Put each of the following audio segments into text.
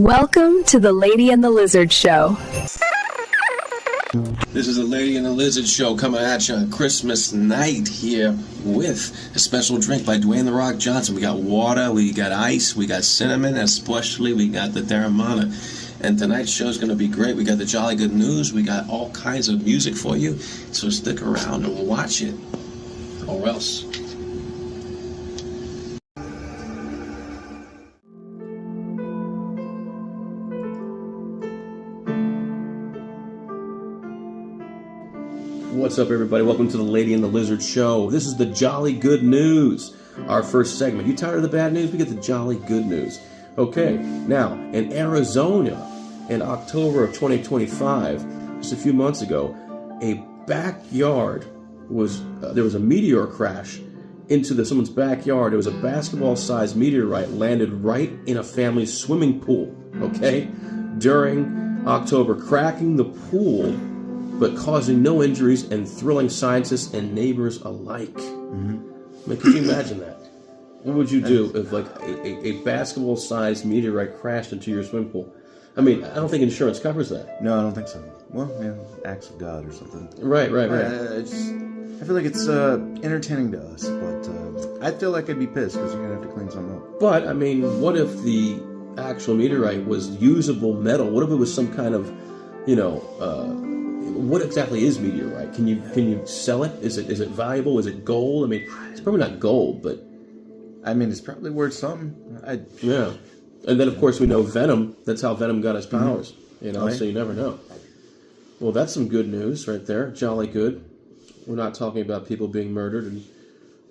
Welcome to the Lady and the Lizard Show. This is the Lady and the Lizard Show coming at you on Christmas night here with a special drink by Dwayne The Rock Johnson. We got water, we got ice, we got cinnamon, and especially we got the Terramana. And tonight's show is going to be great. We got the Jolly Good News. We got all kinds of music for you. So stick around and watch it. Or else. What's up, everybody? Welcome to the Lady and the Lizard Show. This is the Jolly Good News, our first segment. You tired of the bad news? We get the Jolly Good News. Okay, now, in Arizona, in October of 2025, just a few months ago, a backyard there was a meteor crash into someone's backyard. It was a basketball-sized meteorite landed right in a family's swimming pool, okay, during October, cracking the pool, but causing no injuries and thrilling scientists and neighbors alike. Mm-hmm. I mean, could you imagine that? What would you do if, like, a basketball-sized meteorite crashed into your swimming pool? I mean, I don't think insurance covers that. No, I don't think so. Well, yeah, acts of God or something. Right. I feel like it's entertaining to us, but I feel like I'd be pissed because you're going to have to clean something up. But, I mean, what if the actual meteorite was usable metal? What if it was some kind of, what exactly is meteorite? Can you sell it? Is it valuable? Is it gold? I mean, it's probably not gold, but I mean, it's probably worth something. Yeah. And then, of course, we know Venom. That's how Venom got his powers. Right. So you never know. Well, that's some good news right there. Jolly good. We're not talking about people being murdered and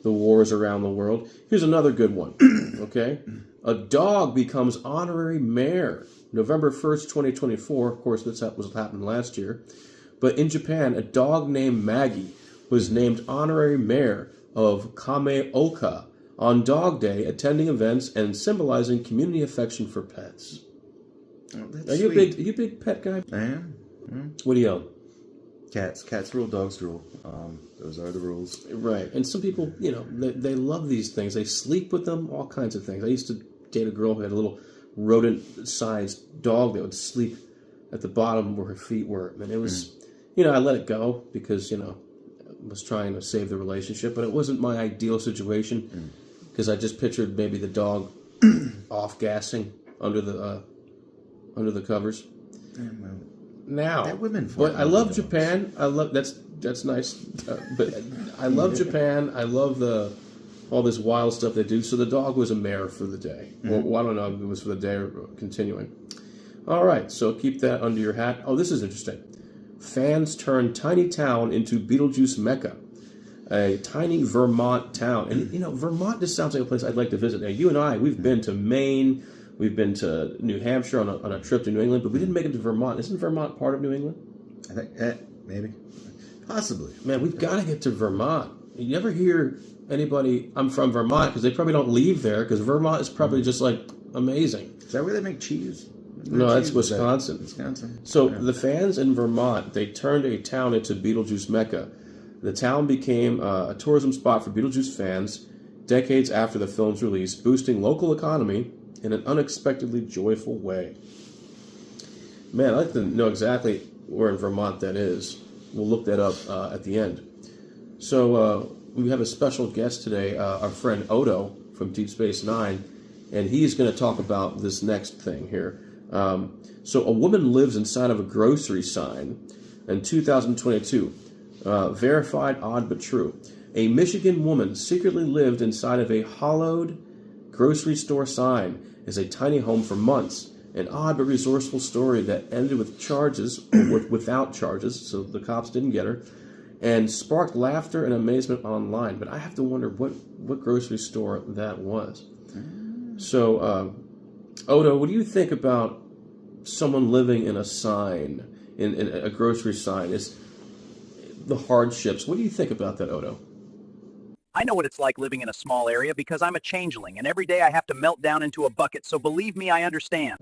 the wars around the world. Here's another good one. Okay? A dog becomes honorary mayor. November 1st, 2024. Of course, this was happening last year. But in Japan, a dog named Maggie was named honorary mayor of Kameoka on Dog Day, attending events and symbolizing community affection for pets. Oh, are you a big pet guy? I am. What do you own? Cats rule, dogs rule. Those are the rules. Right. And some people, they love these things. They sleep with them, all kinds of things. I used to date a girl who had a little rodent-sized dog that would sleep at the bottom where her feet were. And it was, I let it go because, I was trying to save the relationship, but it wasn't my ideal situation because I just pictured maybe the dog off-gassing under the covers. Now, but I love Japan. I love that's nice, but I love Japan. I love all this wild stuff they do. So the dog was a mayor for the day. Well, I don't know if it was for the day or continuing. All right, so keep that under your hat. Oh, this is interesting. Fans turn tiny town into Beetlejuice Mecca, a tiny Vermont town. And, Vermont just sounds like a place I'd like to visit. Now, you and I, we've been to Maine, we've been to New Hampshire on a trip to New England, but we didn't make it to Vermont. Isn't Vermont part of New England? I think, maybe. Possibly. Man, we've got to get to Vermont. You never hear anybody, I'm from Vermont, because they probably don't leave there, because Vermont is probably just, amazing. Is that where they make cheese? No, that's Wisconsin. So the fans in Vermont, they turned a town into Beetlejuice Mecca. The town became a tourism spot for Beetlejuice fans decades after the film's release, boosting local economy in an unexpectedly joyful way. Man, I'd like to know exactly where in Vermont that is. We'll look that up at the end. So we have a special guest today, our friend Odo from Deep Space Nine, and he's going to talk about this next thing here. So a woman lives inside of a grocery sign in 2022. Verified, odd but true. A Michigan woman secretly lived inside of a hollowed grocery store sign as a tiny home for months. An odd but resourceful story that ended with charges, or without charges, so the cops didn't get her, and sparked laughter and amazement online. But I have to wonder what grocery store that was. So, Odo, what do you think about someone living in a sign, in a grocery sign? Is the hardships? What do you think about that, Odo? I know what it's like living in a small area because I'm a changeling, and every day I have to melt down into a bucket, so believe me, I understand.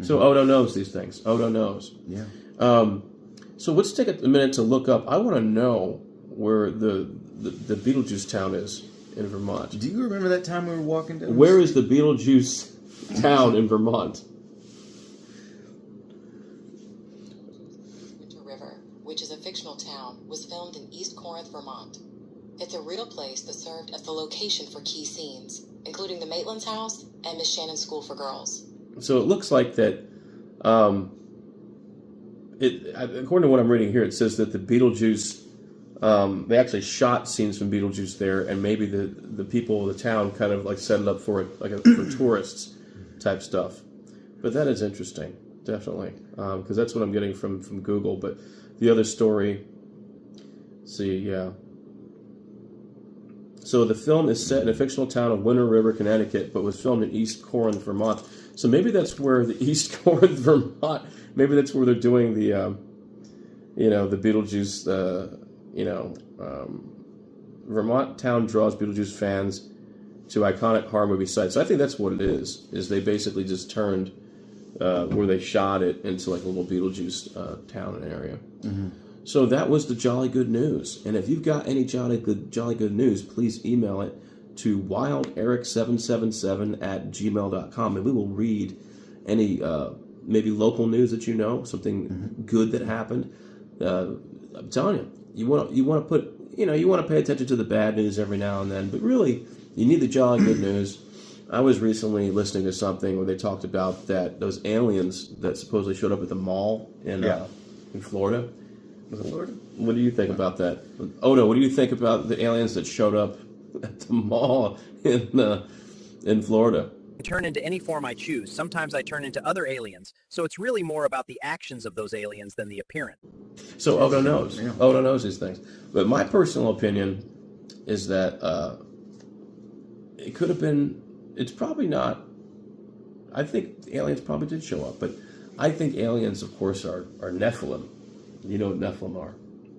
So Odo knows these things. Odo knows. Yeah. So let's take a minute to look up. I want to know where the Beetlejuice town is. in Vermont. Do you remember that time we were walking down? Where is the Beetlejuice town in Vermont? River, which is a fictional town, was filmed in East Corinth, Vermont. It's a real place that served as the location for key scenes, including the Maitland's house and Miss Shannon's School for Girls. So it looks like that. According to what I'm reading here, it says that the Beetlejuice. They actually shot scenes from Beetlejuice there, and maybe the people of the town kind of like set it up for it, like for tourists type stuff. But that is interesting, definitely, because that's what I'm getting from Google. But the other story, yeah. So the film is set in a fictional town of Winter River, Connecticut, but was filmed in East Corinth, Vermont. So maybe that's where the East Corinth, Vermont. Maybe that's where they're doing the, the Beetlejuice. Vermont town draws Beetlejuice fans to iconic horror movie sites. So I think that's what it is they basically just turned where they shot it into like a little Beetlejuice town and area. Mm-hmm. So that was the Jolly Good News. And if you've got any Jolly Good News, please email it to wilderic777@gmail.com, and we will read any maybe local news that you know, something good that happened. I'm telling you. You want to pay attention to the bad news every now and then, but really, you need the Jolly Good News. I was recently listening to something where they talked about that those aliens that supposedly showed up at the mall in Florida. Was it Florida? What do you think about that? Oh no, what do you think about the aliens that showed up at the mall in Florida? I turn into any form I choose. Sometimes I turn into other aliens. So it's really more about the actions of those aliens than the appearance. So Odo knows. Yeah. Odo knows these things. But my personal opinion is that it could have been. It's probably not. I think aliens probably did show up, but I think aliens, of course, are Nephilim. You know what Nephilim are.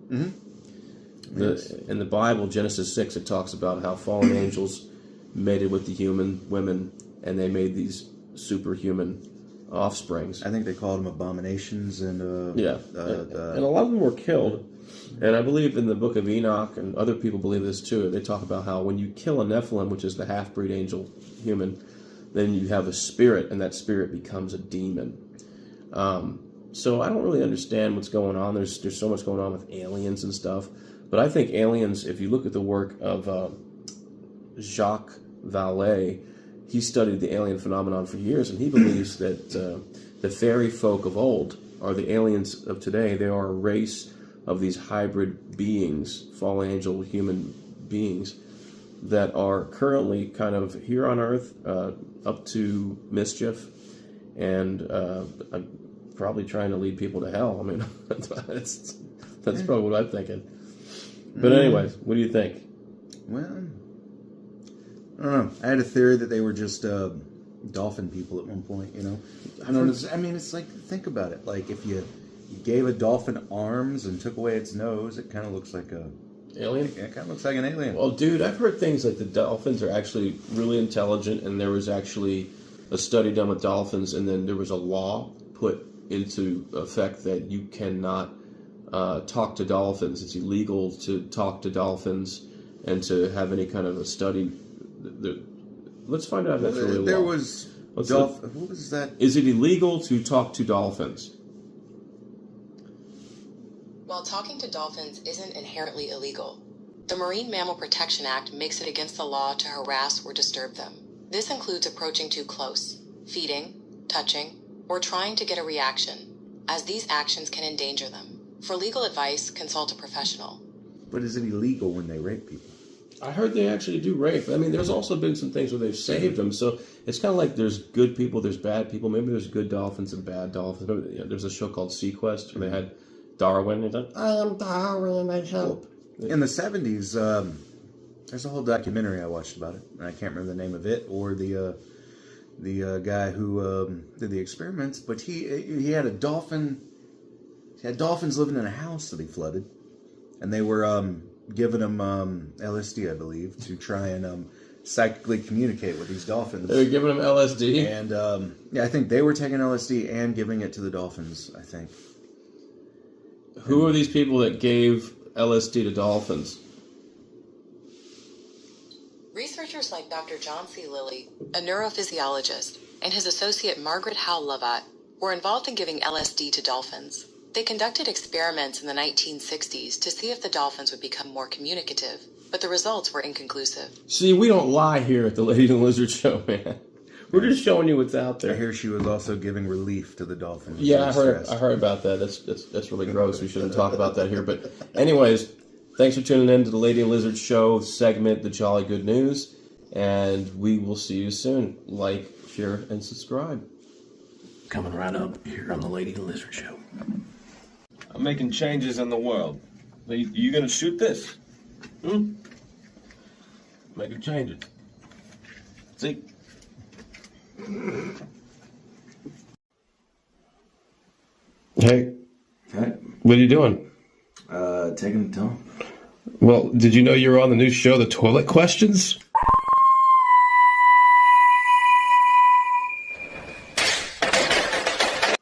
Mm-hmm. In the Bible, Genesis 6, it talks about how fallen angels mated with the human women, and they made these superhuman offsprings. I think they called them abominations, and and a lot of them were killed. And I believe in the book of Enoch, and other people believe this too, they talk about how when you kill a Nephilim, which is the half-breed angel human, then you have a spirit, and that spirit becomes a demon. So I don't really understand what's going on. There's so much going on with aliens and stuff. But I think aliens, if you look at the work of Jacques Vallée, he studied the alien phenomenon for years, and he believes that the fairy folk of old are the aliens of today. They are a race of these hybrid beings, fallen angel human beings, that are currently kind of here on Earth, up to mischief, and probably trying to lead people to hell. I mean, that's probably what I'm thinking. But anyways, what do you think? Well, I don't know. I had a theory that they were just dolphin people at one point, you know? I mean, it's like, think about it. Like, if you gave a dolphin arms and took away its nose, it kind of looks like a... Alien? It kind of looks like an alien. Well, dude, I've heard things like the dolphins are actually really intelligent, and there was actually a study done with dolphins, and then there was a law put into effect that you cannot talk to dolphins. It's illegal to talk to dolphins and to have any kind of a study. Let's find out if that's really there law. Was what was that? Is it illegal to talk to dolphins? While talking to dolphins isn't inherently illegal, the Marine Mammal Protection Act makes it against the law to harass or disturb them. This includes approaching too close, feeding, touching, or trying to get a reaction, as these actions can endanger them. For legal advice, consult a professional. But is it illegal when they rape people? I heard they actually do rape. I mean, there's also been some things where they've saved them. So it's kind of like there's good people, there's bad people. Maybe there's good dolphins and bad dolphins. There's a show called Sequest where they had Darwin. He's like, I am Darwin, I help. In the 70s, there's a whole documentary I watched about it, and I can't remember the name of it or the guy who did the experiments. But he had a dolphin. He had dolphins living in a house that he flooded, and they were giving him LSD, I believe, to try and psychically communicate with these dolphins. They were giving him LSD? And, I think they were taking LSD and giving it to the dolphins, I think. Who are these people that gave LSD to dolphins? Researchers like Dr. John C. Lilly, a neurophysiologist, and his associate Margaret Howe Lovat were involved in giving LSD to dolphins. They conducted experiments in the 1960s to see if the dolphins would become more communicative, but the results were inconclusive. See, we don't lie here at the Lady and the Lizard Show, man. We're just showing you what's out there. I hear she was also giving relief to the dolphins. Yeah, I heard about that. That's really gross. We shouldn't talk about that here. But anyways, thanks for tuning in to the Lady and Lizard Show segment, The Jolly Good News. And we will see you soon. Like, share, and subscribe. Coming right up here on the Lady and Lizard Show. I'm making changes in the world. You gonna shoot this? Making changes. See? Hey, Hey, what are you doing? taking the dump. Well, did you know you were on the new show, The Toilet Questions?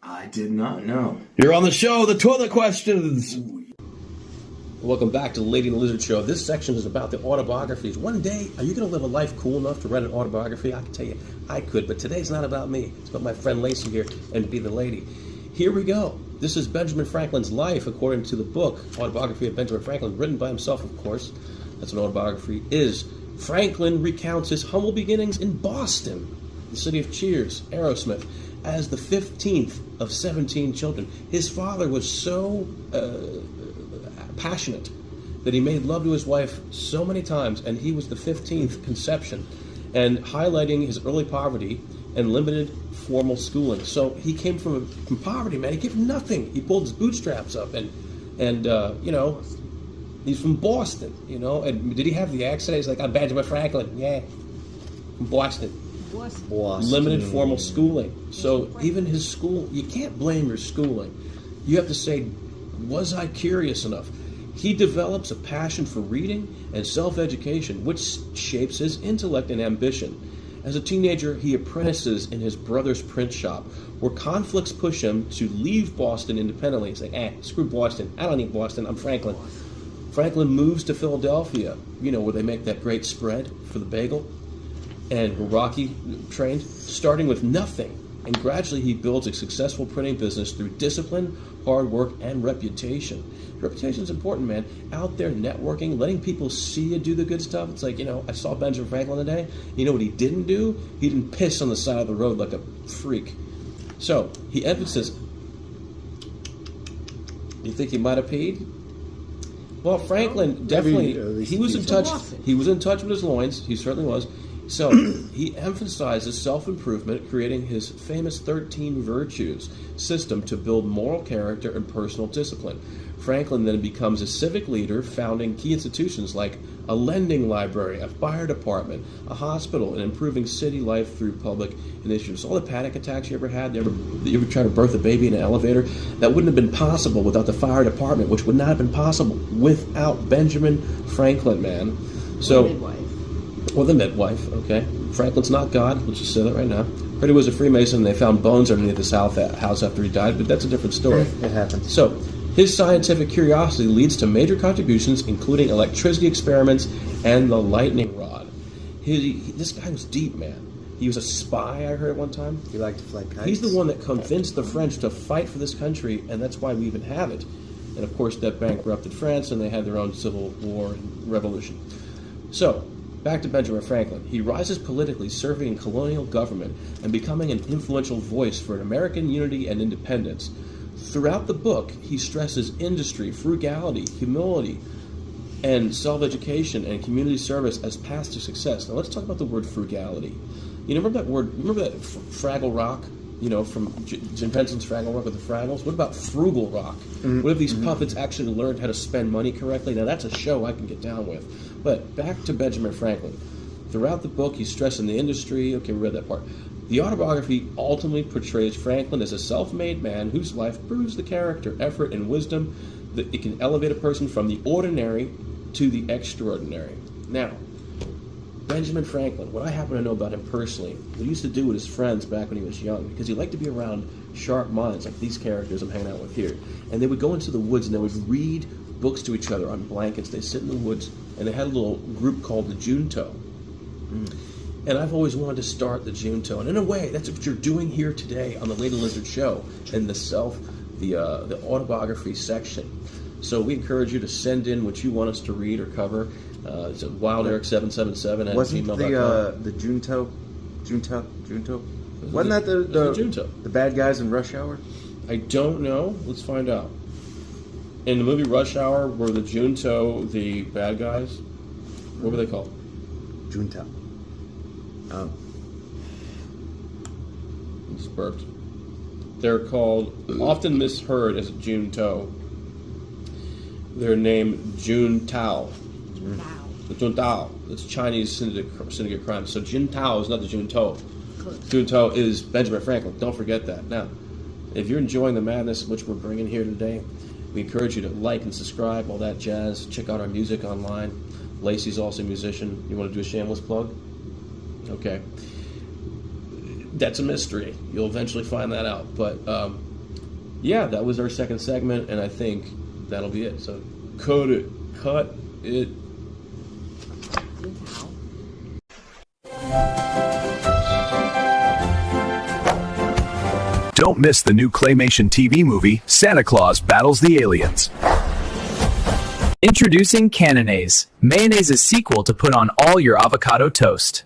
I did not know. You're on the show, The Toilet Questions! Welcome back to the Lady and the Lizard Show. This section is about the autobiographies. One day, are you going to live a life cool enough to write an autobiography? I can tell you, I could, but today's not about me. It's about my friend Lacey here and Be the Lady. Here we go. This is Benjamin Franklin's life according to the book, Autobiography of Benjamin Franklin, written by himself, of course. That's what an autobiography is. Franklin recounts his humble beginnings in Boston, the city of Cheers, Aerosmith, as the 15th of 17 children. His father was so passionate that he made love to his wife so many times, and he was the 15th conception, and highlighting his early poverty and limited formal schooling. So he came from poverty, man. He gave nothing. He pulled his bootstraps up, and you know, he's from Boston, you know. And did he have the accent? He's like, I'm Benjamin Franklin. Yeah, from Boston. Limited formal schooling. So even his school, you can't blame your schooling. You have to say, was I curious enough? He develops a passion for reading and self-education, which shapes his intellect and ambition. As a teenager, he apprentices in his brother's print shop, where conflicts push him to leave Boston independently. He's like, screw Boston. I don't need Boston. I'm Franklin. Franklin moves to Philadelphia, you know, where they make that great spread for the bagel, and Rocky trained, starting with nothing. And gradually he builds a successful printing business through discipline, hard work, and reputation. Reputation is important, man. Out there networking, letting people see you do the good stuff. It's like, you know, I saw Benjamin Franklin today. You know what he didn't do? He didn't piss on the side of the road like a freak. So he emphasizes. You think he might have peed? Well, Franklin definitely. He was in touch. He was in touch with his loins. He certainly was. So he emphasizes self-improvement, creating his famous 13 virtues system to build moral character and personal discipline. Franklin then becomes a civic leader, founding key institutions like a lending library, a fire department, a hospital, and improving city life through public initiatives. All the panic attacks you ever had, you ever tried to birth a baby in an elevator? That wouldn't have been possible without the fire department, which would not have been possible without Benjamin Franklin, man. So. Or the midwife, okay? Franklin's not God, let's just say that right now. Heard he was a Freemason, and they found bones underneath his house after he died, but that's a different story. It happens. So, his scientific curiosity leads to major contributions, including electricity experiments and the lightning rod. This guy was deep, man. He was a spy, I heard at one time. He liked to fly kites. He's the one that convinced the French to fight for this country, and that's why we even have it. And of course, that bankrupted France, and they had their own civil war and revolution. So, back to Benjamin Franklin. He rises politically, serving in colonial government and becoming an influential voice for American unity and independence. Throughout the book, he stresses industry, frugality, humility, and self-education and community service as paths to success. Now let's talk about the word frugality. You know, remember that word? Remember that Fraggle Rock? You know, from Jim Henson's Fraggle Rock with the Fraggles? What about Frugal Rock? What if these puppets actually learned how to spend money correctly? Now that's a show I can get down with. But back to Benjamin Franklin. Throughout the book, he's stressing the industry. Okay, we read that part. The autobiography ultimately portrays Franklin as a self-made man whose life proves the character, effort, and wisdom that it can elevate a person from the ordinary to the extraordinary. Now, Benjamin Franklin, what I happen to know about him personally, what he used to do with his friends back when he was young, because he liked to be around sharp minds like these characters I'm hanging out with here. And they would go into the woods and they would read books to each other on blankets. They sit in the woods, and they had a little group called the Junto. And I've always wanted to start the Junto. And in a way, that's what you're doing here today on the Lady Lizard Show in the autobiography section. So we encourage you to send in what you want us to read or cover. It's at WildEric777 at Wasn't gmail.com. the Junto? Wasn't that the Junto? The bad guys in Rush Hour? I don't know. Let's find out. In the movie Rush Hour, were the Junto the bad guys? What were they called? Junto. Oh. Just burped. They're called, often misheard as Junto. They're named Juntao. The Juntao. It's Chinese syndicate crime. So Juntao is not the Junto. Junto is Benjamin Franklin. Don't forget that. Now, if you're enjoying the madness which we're bringing here today, we encourage you to like and subscribe, all that jazz. Check out our music online. Lacey's also a musician. You want to do a shameless plug? Okay. That's a mystery. You'll eventually find that out. But, yeah, that was our second segment, and I think that'll be it. So, cut it. Don't miss the new Claymation TV movie, Santa Claus Battles the Aliens. Introducing Cannonaise, mayonnaise's sequel to put on all your avocado toast.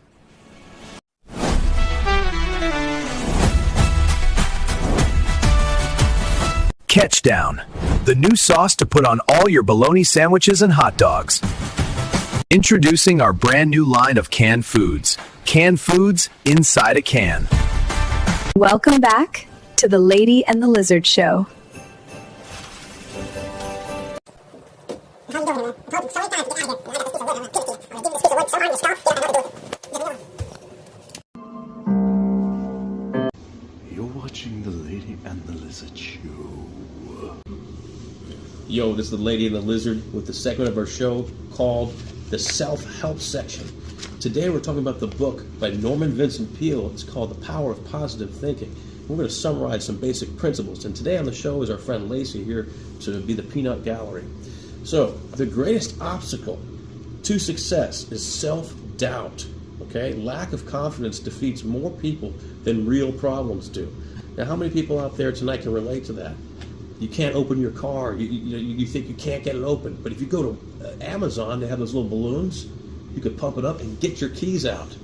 Catchdown, the new sauce to put on all your bologna sandwiches and hot dogs. Introducing our brand new line of canned foods. Canned foods inside a can. Welcome back to the Lady and the Lizard Show. You're watching the Lady and the Lizard Show. Yo, this is the Lady and the Lizard with the segment of our show called the Self-Help Section. Today we're talking about the book by Norman Vincent Peale. It's called The Power of Positive Thinking. We're going to summarize some basic principles. And today on the show is our friend Lacey here to be the peanut gallery. So, the greatest obstacle to success is self-doubt. Okay? Lack of confidence defeats more people than real problems do. Now, how many people out there tonight can relate to that? You can't open your car. You think you can't get it open. But if you go to Amazon, they have those little balloons. You could pump it up and get your keys out.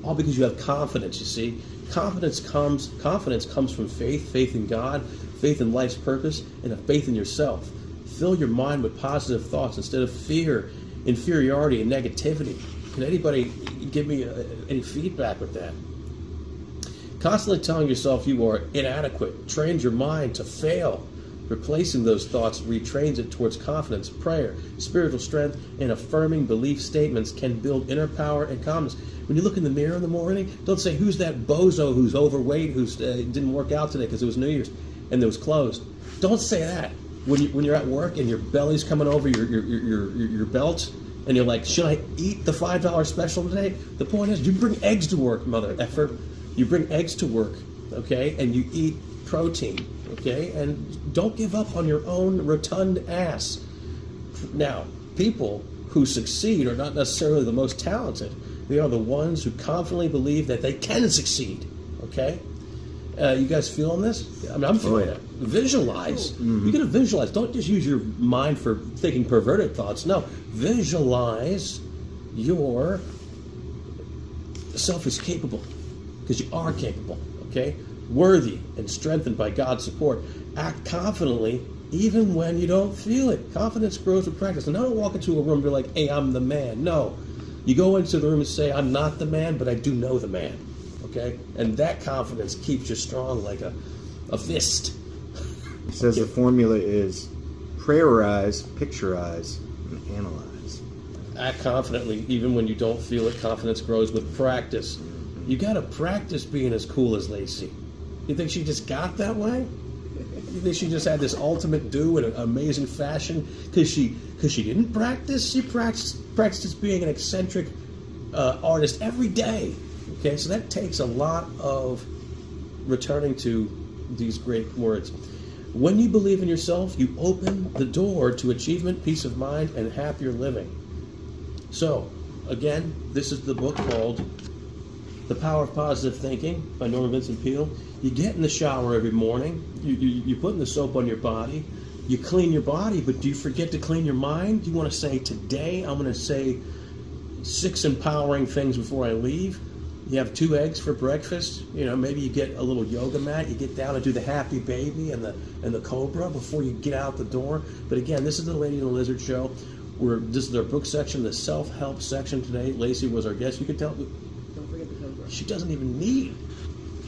All because you have confidence, you see. Confidence comes from faith in God, faith in life's purpose, and a faith in yourself. Fill your mind with positive thoughts instead of fear, inferiority, and negativity. Can anybody give me any feedback with that? Constantly telling yourself you are inadequate trains your mind to fail. Replacing those thoughts retrains it towards confidence, prayer, spiritual strength, and affirming belief statements can build inner power and calmness. When you look in the mirror in the morning, don't say, who's that bozo who's overweight, who didn't work out today because it was New Year's and it was closed. Don't say that. When you're at work and your belly's coming over your belt and you're like, should I eat the $5 special today? The point is, you bring eggs to work, mother effer. You bring eggs to work, okay? And you eat protein, okay? And don't give up on your own rotund ass. Now, people who succeed are not necessarily the most talented. They are the ones who confidently believe that they can succeed, okay? You guys feeling this? I mean, I'm feeling it. Visualize. You got to visualize. Don't just use your mind for thinking perverted thoughts. No, visualize your self is capable, because you are capable, okay? Worthy and strengthened by God's support. Act confidently even when you don't feel it. Confidence grows with practice. And don't walk into a room and be like, hey, I'm the man. No. You go into the room and say, I'm not the man, but I do know the man, okay? And that confidence keeps you strong like a fist. He says the formula is prayerize, picturize, and analyze. Act confidently even when you don't feel it. Confidence grows with practice. You got to practice being as cool as Lacey. You think she just got that way? You think she just had this ultimate do in an amazing fashion because she didn't practice? She practices being an eccentric artist every day. Okay, so that takes a lot of returning to these great words. When you believe in yourself, you open the door to achievement, peace of mind, and happier living. So, again, this is the book called The Power of Positive Thinking by Norman Vincent Peale. You get in the shower every morning. You put in the soap on your body. You clean your body, but do you forget to clean your mind? You want to say, today I'm going to say 6 empowering things before I leave. You have 2 eggs for breakfast. You know, maybe you get a little yoga mat. You get down and do the happy baby and the cobra before you get out the door. But again, this is the Lady and the Lizard Show. This is our book section, the self-help section today. Lacey was our guest. You can tell. Don't forget the cobra. She doesn't even need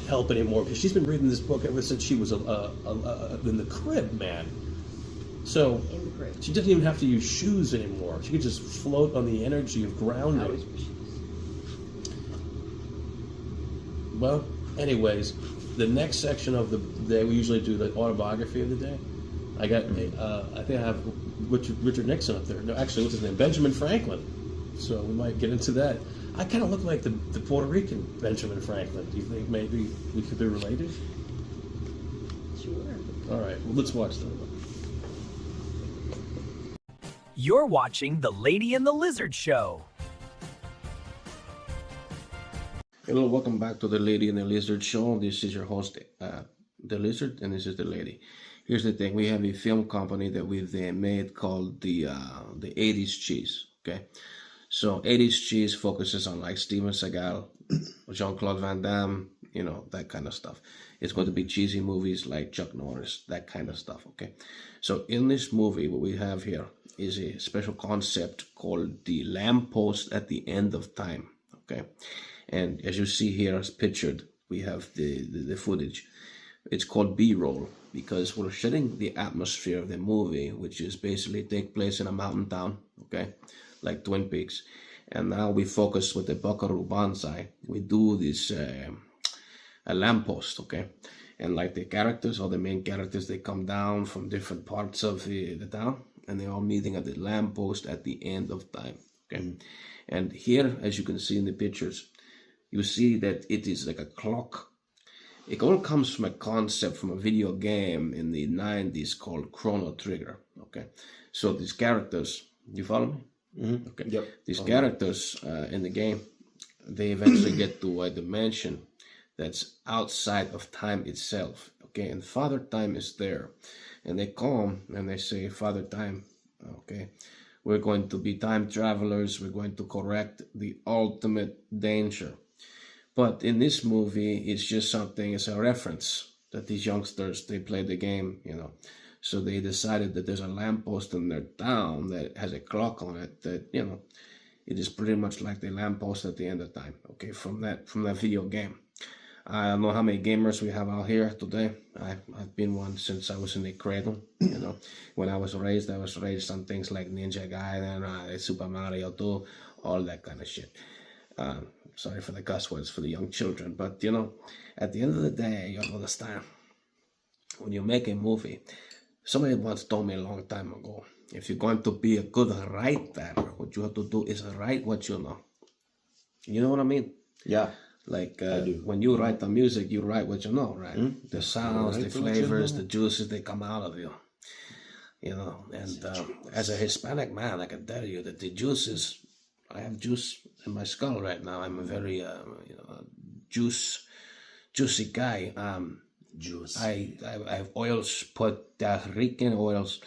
help anymore because she's been reading this book ever since she was in the crib, man. So In the crib. she doesn't even have to use shoes anymore. She can just float on the energy of grounding. I always wish. Well, anyways, the next section of the day, we usually do the autobiography of the day. I got, I think I have Richard Nixon up there. No, actually, what's his name? Benjamin Franklin. So we might get into that. I kind of look like the Puerto Rican Benjamin Franklin. Do you think maybe we could be related? Sure. All right, well, let's watch that. You're watching The Lady and the Lizard Show. Hello, welcome back to the Lady and the Lizard Show. This is your host, the Lizard, and this is the Lady. Here's the thing: we have a film company that we've made called the 80s Cheese. Okay, so 80s Cheese focuses on like Steven Seagal, Jean-Claude Van Damme, you know, that kind of stuff. It's going to be cheesy movies like Chuck Norris, that kind of stuff. Okay, so in this movie, what we have here is a special concept called the lamppost at the end of time. Okay. And as you see here, as pictured, we have the footage. It's called B-roll because we're setting the atmosphere of the movie, which is basically take place in a mountain town, okay, like Twin Peaks. And now we focus with the Buckaroo Banzai. We do this a lamppost, okay, and like the characters or the main characters, they come down from different parts of the town, and they're all meeting at the lamppost at the end of time, okay. And here, as you can see in the pictures, you see that it is like a clock. It all comes from a concept from a video game in the 90s called Chrono Trigger. Okay, so these characters, you follow me? Mm-hmm. Okay. Yep. These characters in the game, they eventually get to a dimension that's outside of time itself. Okay, and Father Time is there, and they come and they say, Father Time, okay, we're going to be time travelers. We're going to correct the ultimate danger. But in this movie, it's just something, it's a reference that these youngsters, they play the game, you know. So they decided that there's a lamppost in their town that has a clock on it that, you know, it is pretty much like the lamppost at the end of time, okay, from that video game. I don't know how many gamers we have out here today. I've been one since I was in the cradle, you know. When I was raised on things like Ninja Gaiden, Super Mario 2, all that kind of shit. Sorry for the cuss words for the young children, but you know, at the end of the day, you understand, when you make a movie, somebody once told me a long time ago, if you're going to be a good writer, what you have to do is write what you know. You know what I mean? Yeah. Like when you write the music, you write what you know, right? Mm-hmm. The sounds, the flavors, the juices, they come out of you. You know, and as a Hispanic man, I can tell you that the juices, I have juice in my skull right now. I'm a very, juicy guy. Juice. I have oils, Puerto Rican oils,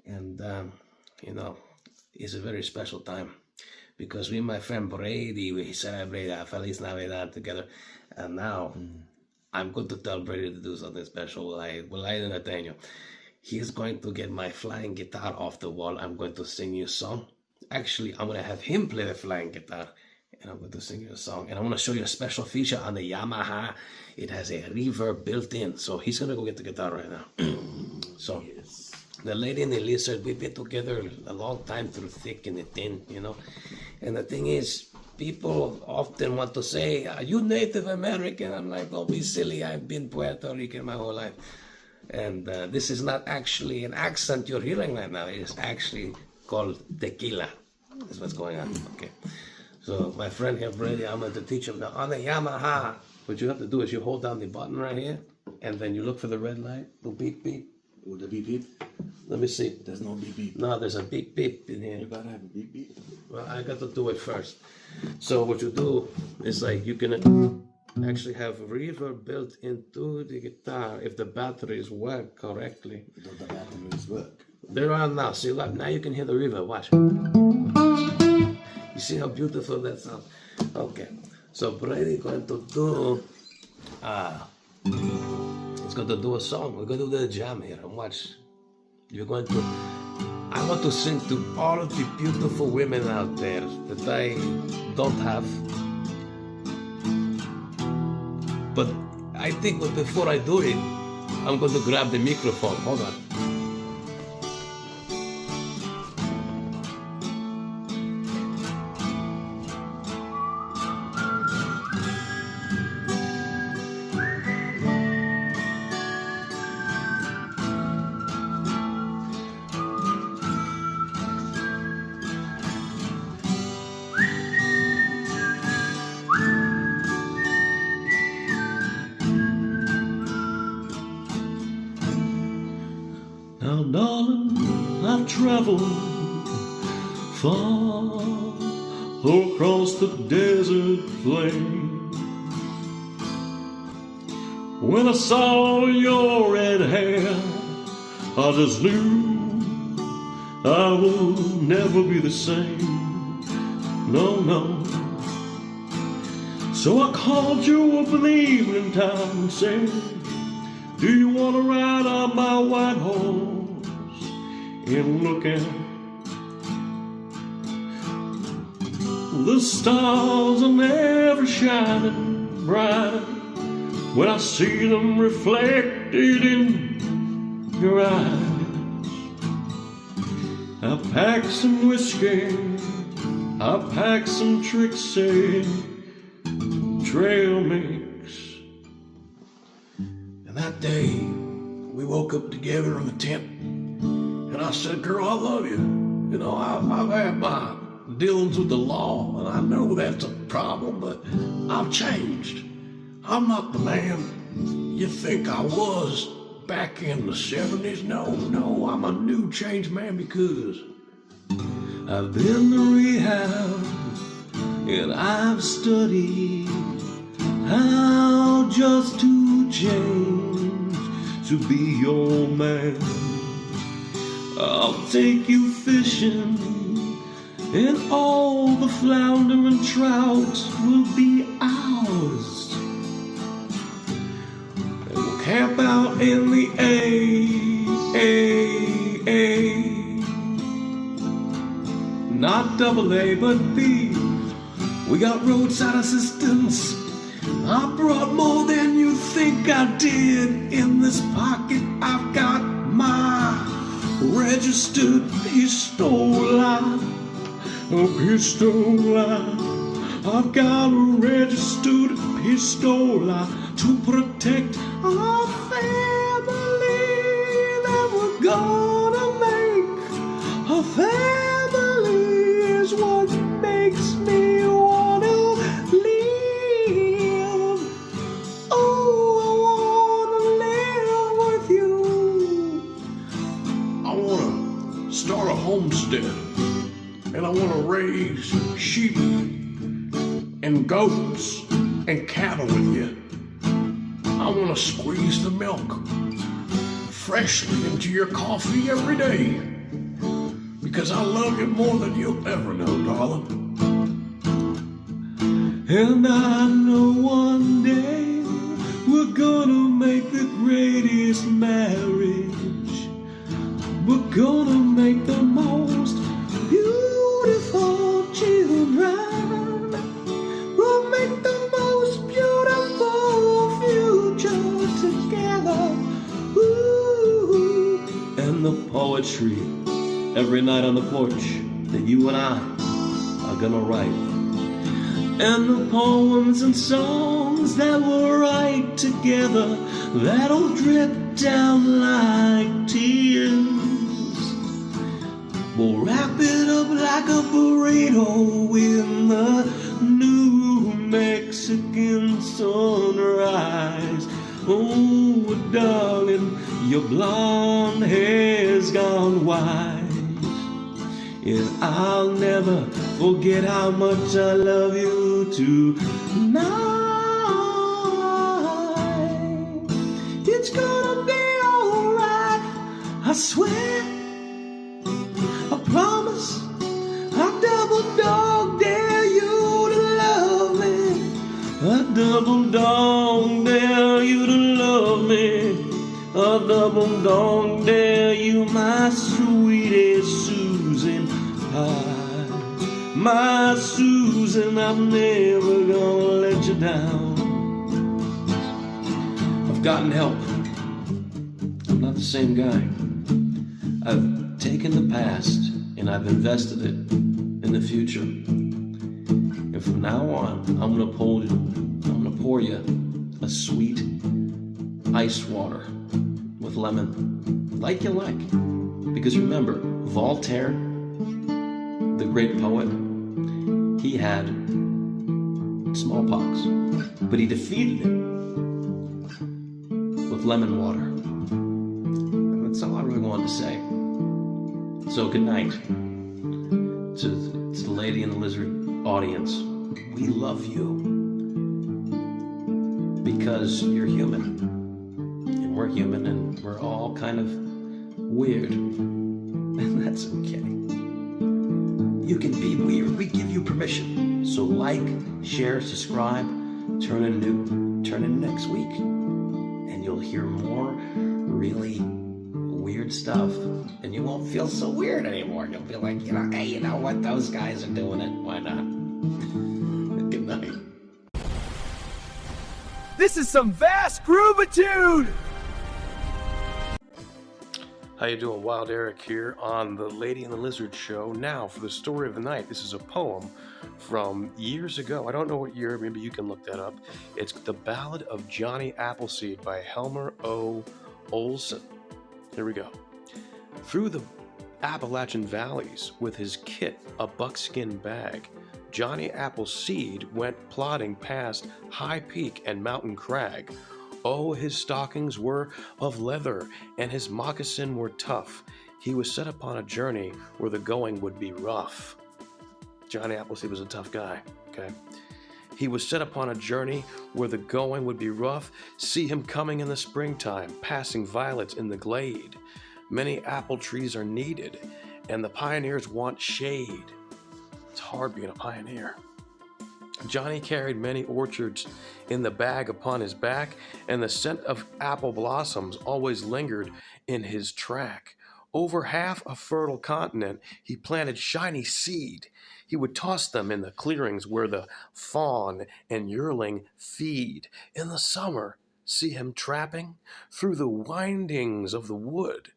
and, you know, it's a very special time because we and my friend Brady, we celebrate Feliz Navidad together, and now I'm going to tell Brady to do something special. Will I entertain you? He's going to get my flying guitar off the wall. I'm going to sing you a song. Actually, I'm going to have him play the flying guitar, and I'm going to sing you a song. And I'm going to show you a special feature on the Yamaha. It has a reverb built in, so he's going to go get the guitar right now. So, yes. The Lady and the Lizard, we've been together a long time through thick and thin, you know. And the thing is, people often want to say, are you Native American? I'm like, don't be silly, I've been Puerto Rican my whole life. And this is not actually an accent you're hearing right now. It is actually called tequila. That's what's going on. Okay. So my friend here, Brady, I'm going to teach him now on the Yamaha. What you have to do is you hold down the button right here, and then you look for the red light. Go beep, beep. Would there be beep? Let me see. There's no beep beep. No, there's a beep beep in here. You gotta have a beep beep. Well, I got to do it first. So what you do is like you can actually have reverb built into the guitar if the batteries work correctly. Don't the batteries work? There are now. See, look, now you can hear the reverb. Watch. You see how beautiful that sounds? Okay. So Brady going to do. It's going to do a song. We're going to do the jam here and watch. You're going to. I want to sing to all of the beautiful women out there that I don't have. But I think before I do it, I'm going to grab the microphone. Hold on. Now, darling, I've traveled far across the desert plain. When I saw your red hair, I just knew I would never be the same. No, no. So I called you up in the evening time and said, do you want to ride on my white horse and look at the stars are never shining bright when I see them reflected in your eyes? I packed some whiskey, I packed some Trixie trail mix. And that day, we woke up together in the tent, and I said, girl, I love you. You know, I've had my dealings with the law, and I know that's a problem, but I've changed. I'm not the man you think I was back in the 70s. No, I'm a new changed man because I've been to rehab, and I've studied how just to change to be your man. I'll take you fishing, and all the flounder and trout will be ours. And we'll camp out in the A. Not double A, but B. We got roadside assistance. I brought more than you think I did. In this pocket I've got my registered pistola. A pistola. I've got a registered pistola to protect our family that we're gonna make. A family is what makes me wanna live. Oh, I wanna live with you. I wanna start a homestead, and I wanna raise sheep and goats and cattle with you. I wanna squeeze the milk freshly into your coffee every day, because I love you more than you'll ever know, darling. And I know one day we're gonna make the greatest marriage. We're gonna make the most beautiful children. We'll make the most beautiful future together. Ooh. And the poetry every night on the porch that you and I are gonna write. And the poems and songs that we'll write together, that'll drip down like tears. We'll wrap it up like a burrito in the New Mexican sunrise. Oh, darling, Your blonde hair's gone white, and I'll never forget how much I love you tonight. It's gonna be alright, I swear, I promise. I double dog dare you to love me. I double dog dare you to love me. I double dog dare you, my sweetest Susan pie. My Susan, I'm never gonna let you down. I've gotten help. I'm not the same guy. I've taken the past and I've invested it in the future. And from now on, I'm gonna pour you a sweet ice water with lemon, like you like. Because remember, Voltaire, the great poet, he had smallpox, but he defeated it with lemon water. And that's all I really wanted to say. So good night to the Lady and the Lizard audience. We love you because you're human, and we're human, and we're all kind of weird, and that's okay. You can be weird. We give you permission. So like, share, subscribe, tune in next week, and you'll hear more really weird stuff, and you won't feel so weird anymore. You'll be like, hey, you know what? Those guys are doing it. Why not? Good night. This is some vast groovitude! How you doing? Wild Eric here on the Lady and the Lizard show. Now for the story of the night. This is a poem from years ago. I don't know what year. Maybe you can look that up. It's The Ballad of Johnny Appleseed by Helmer O. Olson. Here we go. Through the Appalachian valleys with his kit, a buckskin bag, Johnny Appleseed went plodding past High Peak and Mountain Crag. Oh, his stockings were of leather, and his moccasin were tough. He was set upon a journey where the going would be rough. Johnny Appleseed was a tough guy, okay? He was set upon a journey where the going would be rough. See him coming in the springtime, passing violets in the glade. Many apple trees are needed, and the pioneers want shade. It's hard being a pioneer. Johnny carried many orchards in the bag upon his back, and the scent of apple blossoms always lingered in his track. Over half a fertile continent, he planted shiny seed. He would toss them in the clearings where the fawn and yearling feed. In the summer, see him trapping through the windings of the wood.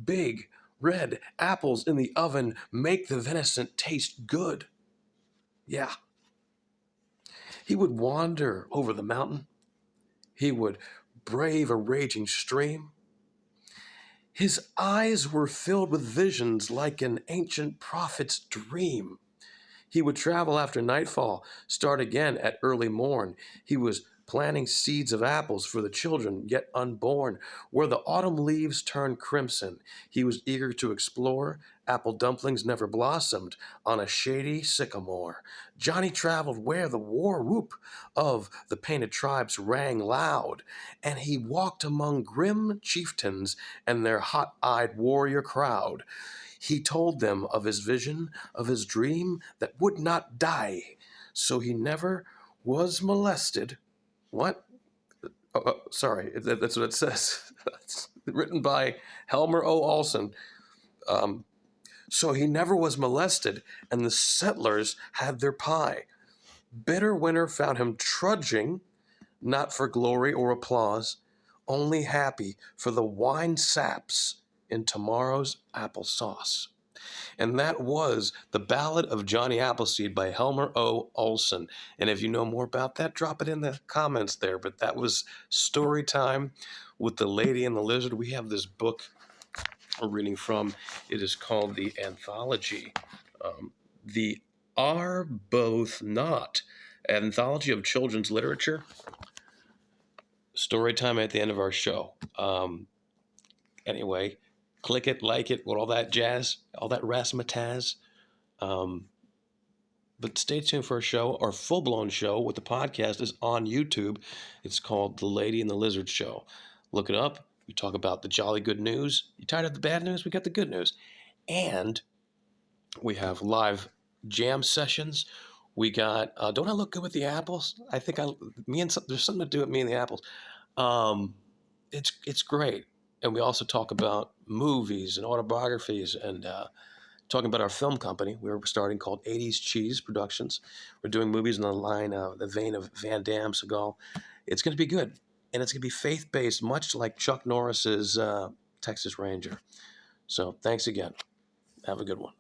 Big, red apples in the oven make the venison taste good. Yeah. He would wander over the mountain. He would brave a raging stream. His eyes were filled with visions like an ancient prophet's dream. He would travel after nightfall, start again at early morn. He was planting seeds of apples for the children yet unborn. Where the autumn leaves turned crimson, he was eager to explore. Apple dumplings never blossomed on a shady sycamore. Johnny traveled where the war whoop of the painted tribes rang loud, and he walked among grim chieftains and their hot-eyed warrior crowd. He told them of his vision, of his dream that would not die, so he never was molested. What? Sorry, that's what it says. It's written by Helmer O. Olson. So he never was molested, and the settlers had their pie. Bitter winter found him trudging, not for glory or applause, only happy for the wine saps in tomorrow's applesauce. And that was The Ballad of Johnny Appleseed by Helmer O. Olson. And if you know more about that, drop it in the comments there. But that was story time with the Lady and the Lizard. We have this book we're reading from. It is called The Anthology. The Arbuthnot, Anthology of Children's Literature. Story time at the end of our show. Anyway, click it, like it, with all that jazz, all that razzmatazz. But stay tuned for a show. Our full-blown show with the podcast is on YouTube. It's called The Lady and the Lizard Show. Look it up. We talk about the jolly good news. You tired of the bad news? We got the good news. And we have live jam sessions. We got, don't I look good with the apples? I think there's something to do with me and the apples. It's great. And we also talk about movies and autobiographies and talking about our film company we're starting called 80s Cheese Productions. We're doing movies in the vein of Van Damme, Seagal. It's going to be good. And it's going to be faith-based, much like Chuck Norris's Texas Ranger. So thanks again. Have a good one.